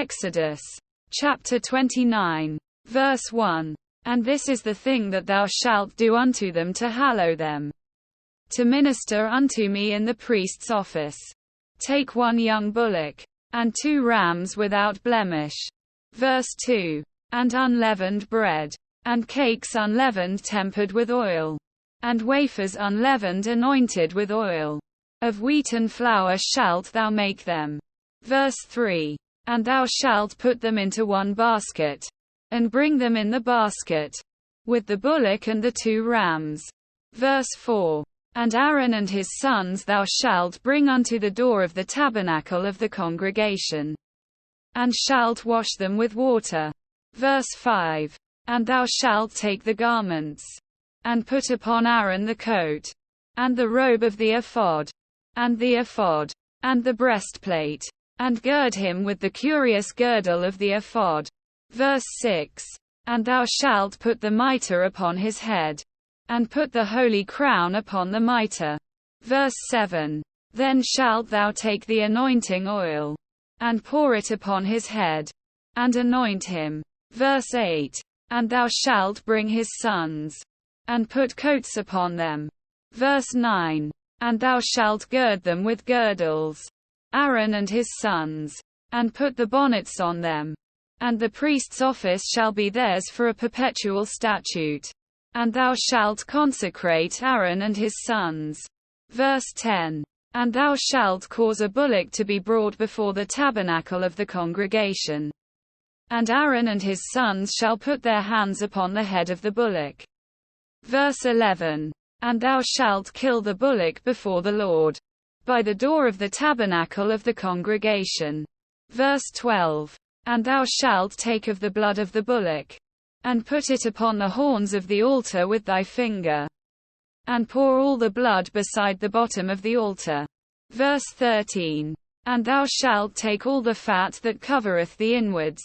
Exodus chapter 29, verse 1. And this is the thing that thou shalt do unto them to hallow them, to minister unto me in the priest's office. Take 1 young bullock, and 2 rams without blemish. Verse 2. And unleavened bread, and cakes unleavened tempered with oil, and wafers unleavened anointed with oil. Of wheaten flour shalt thou make them. Verse 3. And thou shalt put them into 1 basket, and bring them in the basket, with the bullock and the 2 rams. Verse 4. And Aaron and his sons thou shalt bring unto the door of the tabernacle of the congregation, and shalt wash them with water. Verse 5. And thou shalt take the garments, and put upon Aaron the coat, and the robe of the ephod, and the ephod, and the breastplate, and gird him with the curious girdle of the ephod. Verse 6. And thou shalt put the mitre upon his head, and put the holy crown upon the mitre. Verse 7. Then shalt thou take the anointing oil, and pour it upon his head, and anoint him. Verse 8. And thou shalt bring his sons, and put coats upon them. Verse 9. And thou shalt gird them with girdles, Aaron and his sons, and put the bonnets on them. And the priest's office shall be theirs for a perpetual statute. And thou shalt consecrate Aaron and his sons. Verse 10. And thou shalt cause a bullock to be brought before the tabernacle of the congregation. And Aaron and his sons shall put their hands upon the head of the bullock. Verse 11. And thou shalt kill the bullock before the Lord, by the door of the tabernacle of the congregation. Verse 12. And thou shalt take of the blood of the bullock, and put it upon the horns of the altar with thy finger, and pour all the blood beside the bottom of the altar. Verse 13. And thou shalt take all the fat that covereth the inwards,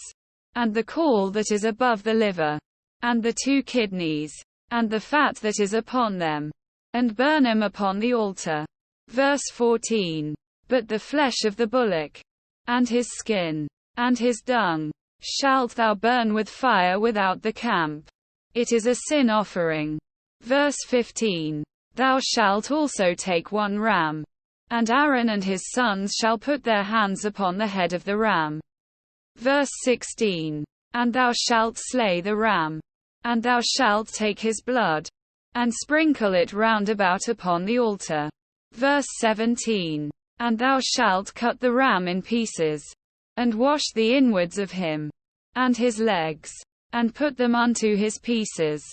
and the caul that is above the liver, and the 2 kidneys, and the fat that is upon them, and burn them upon the altar. Verse 14. But the flesh of the bullock, and his skin, and his dung, shalt thou burn with fire without the camp. It is a sin offering. Verse 15. Thou shalt also take 1 ram, and Aaron and his sons shall put their hands upon the head of the ram. Verse 16. And thou shalt slay the ram, and thou shalt take his blood, and sprinkle it round about upon the altar. Verse 17. And thou shalt cut the ram in pieces, and wash the inwards of him, and his legs, and put them unto his pieces,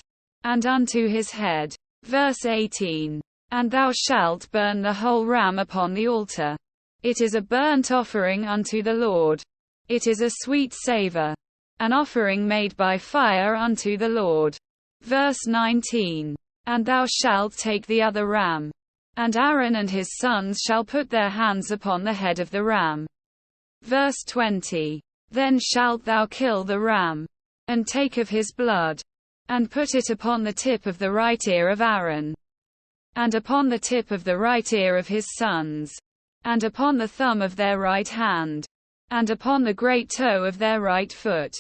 and unto his head. Verse 18. And thou shalt burn the whole ram upon the altar. It is a burnt offering unto the Lord. It is a sweet savour, an offering made by fire unto the Lord. Verse 19. And thou shalt take the other ram, and Aaron and his sons shall put their hands upon the head of the ram. Verse 20. Then shalt thou kill the ram, and take of his blood, and put it upon the tip of the right ear of Aaron, and upon the tip of the right ear of his sons, and upon the thumb of their right hand, and upon the great toe of their right foot,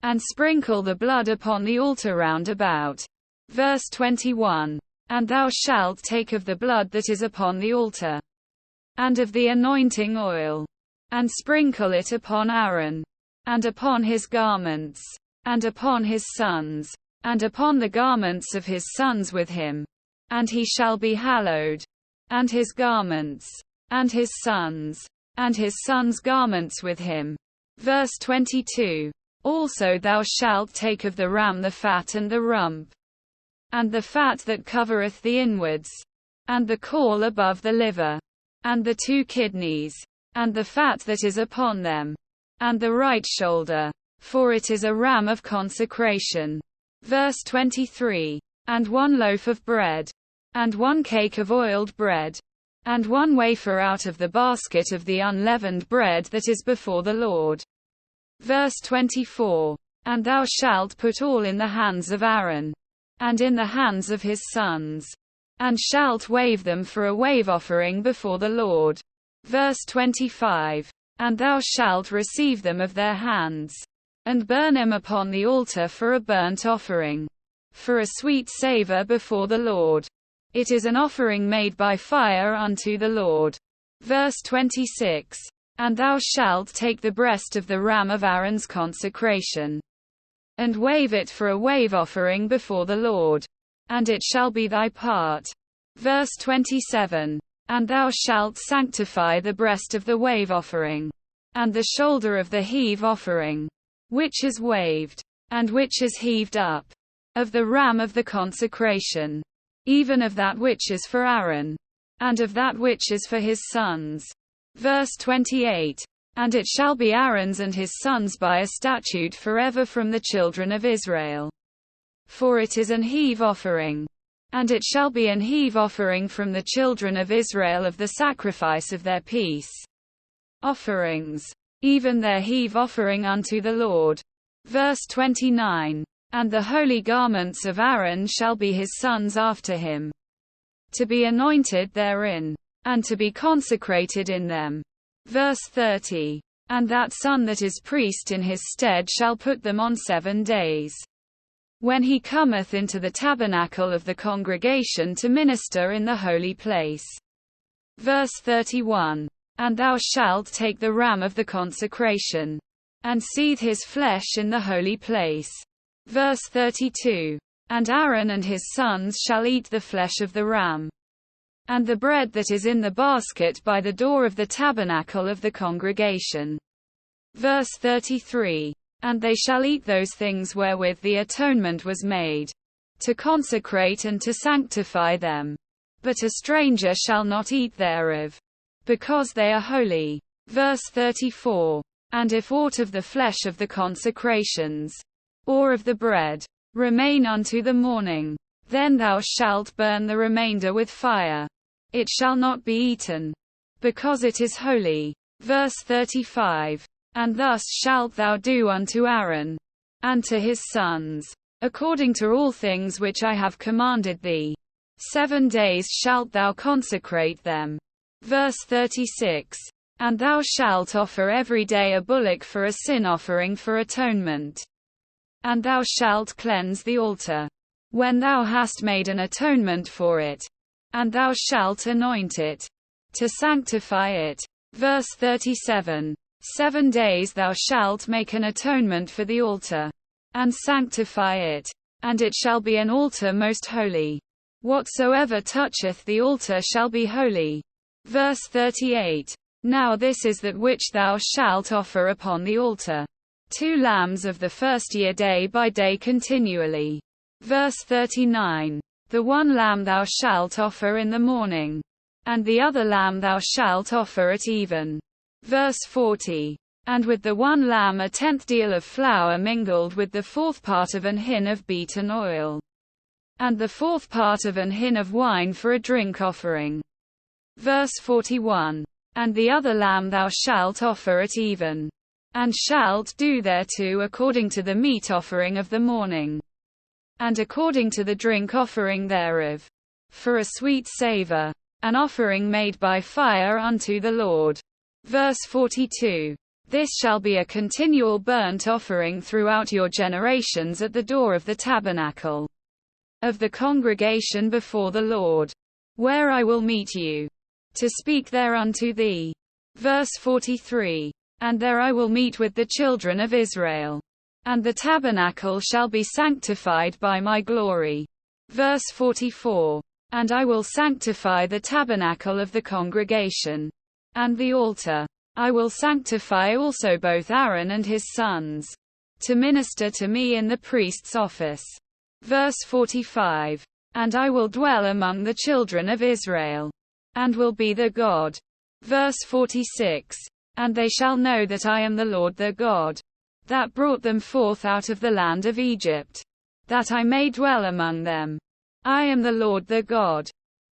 and sprinkle the blood upon the altar round about. Verse 21. And thou shalt take of the blood that is upon the altar, and of the anointing oil, and sprinkle it upon Aaron, and upon his garments, and upon his sons, and upon the garments of his sons with him. And he shall be hallowed, and his garments, and his sons' garments with him. Verse 22. Also thou shalt take of the ram the fat and the rump, and the fat that covereth the inwards, and the caul above the liver, and the 2 kidneys, and the fat that is upon them, and the right shoulder, for it is a ram of consecration. Verse 23. And 1 loaf of bread, and 1 cake of oiled bread, and 1 wafer out of the basket of the unleavened bread that is before the Lord. Verse 24. And thou shalt put all in the hands of Aaron, and in the hands of his sons, and shalt wave them for a wave offering before the Lord. Verse 25. and thou shalt receive them of their hands, and burn them upon the altar for a burnt offering, for a sweet savour before the Lord. It is an offering made by fire unto the Lord. Verse 26. And thou shalt take the breast of the ram of Aaron's consecration, and wave it for a wave offering before the Lord, and it shall be thy part. Verse 27. And thou shalt sanctify the breast of the wave offering, and the shoulder of the heave offering, which is waved, and which is heaved up, of the ram of the consecration, even of that which is for Aaron, and of that which is for his sons. Verse 28. And it shall be Aaron's and his sons by a statute forever from the children of Israel. For it is an heave offering. And it shall be an heave offering from the children of Israel of the sacrifice of their peace offerings, even their heave offering unto the Lord. Verse 29. And the holy garments of Aaron shall be his sons after him, to be anointed therein, and to be consecrated in them. Verse 30. And that son that is priest in his stead shall put them on 7 days, when he cometh into the tabernacle of the congregation to minister in the holy place. Verse 31. And thou shalt take the ram of the consecration, and seethe his flesh in the holy place. Verse 32. And Aaron and his sons shall eat the flesh of the ram, and the bread that is in the basket by the door of the tabernacle of the congregation. Verse 33. And they shall eat those things wherewith the atonement was made, to consecrate and to sanctify them. But a stranger shall not eat thereof, because they are holy. Verse 34. And if aught of the flesh of the consecrations, or of the bread, remain unto the morning, then thou shalt burn the remainder with fire. It shall not be eaten, because it is holy. Verse 35. And thus shalt thou do unto Aaron, and to his sons, according to all things which I have commanded thee. 7 days shalt thou consecrate them. Verse 36. And thou shalt offer every day a bullock for a sin offering for atonement. And thou shalt cleanse the altar, when thou hast made an atonement for it, and thou shalt anoint it, to sanctify it. Verse 37. 7 days thou shalt make an atonement for the altar, and sanctify it, and it shall be an altar most holy. Whatsoever toucheth the altar shall be holy. Verse 38. Now this is that which thou shalt offer upon the altar: 2 lambs of the first year day by day continually. Verse 39. The 1 lamb thou shalt offer in the morning, and the other lamb thou shalt offer at even. Verse 40. And with the 1 lamb a 10th deal of flour mingled with the 4th part of an hin of beaten oil, and the 4th part of an hin of wine for a drink offering. Verse 41. And the other lamb thou shalt offer at even, and shalt do thereto according to the meat offering of the morning, and according to the drink offering thereof, for a sweet savour, an offering made by fire unto the Lord. Verse 42. This shall be a continual burnt offering throughout your generations at the door of the tabernacle of the congregation before the Lord, where I will meet you, to speak there unto thee. Verse 43. And there I will meet with the children of Israel, and the tabernacle shall be sanctified by my glory. Verse 44. And I will sanctify the tabernacle of the congregation, and the altar. I will sanctify also both Aaron and his sons, to minister to me in the priest's office. Verse 45. And I will dwell among the children of Israel, and will be their God. Verse 46. And they shall know that I am the Lord their God, that brought them forth out of the land of Egypt, that I may dwell among them. I am the Lord their God.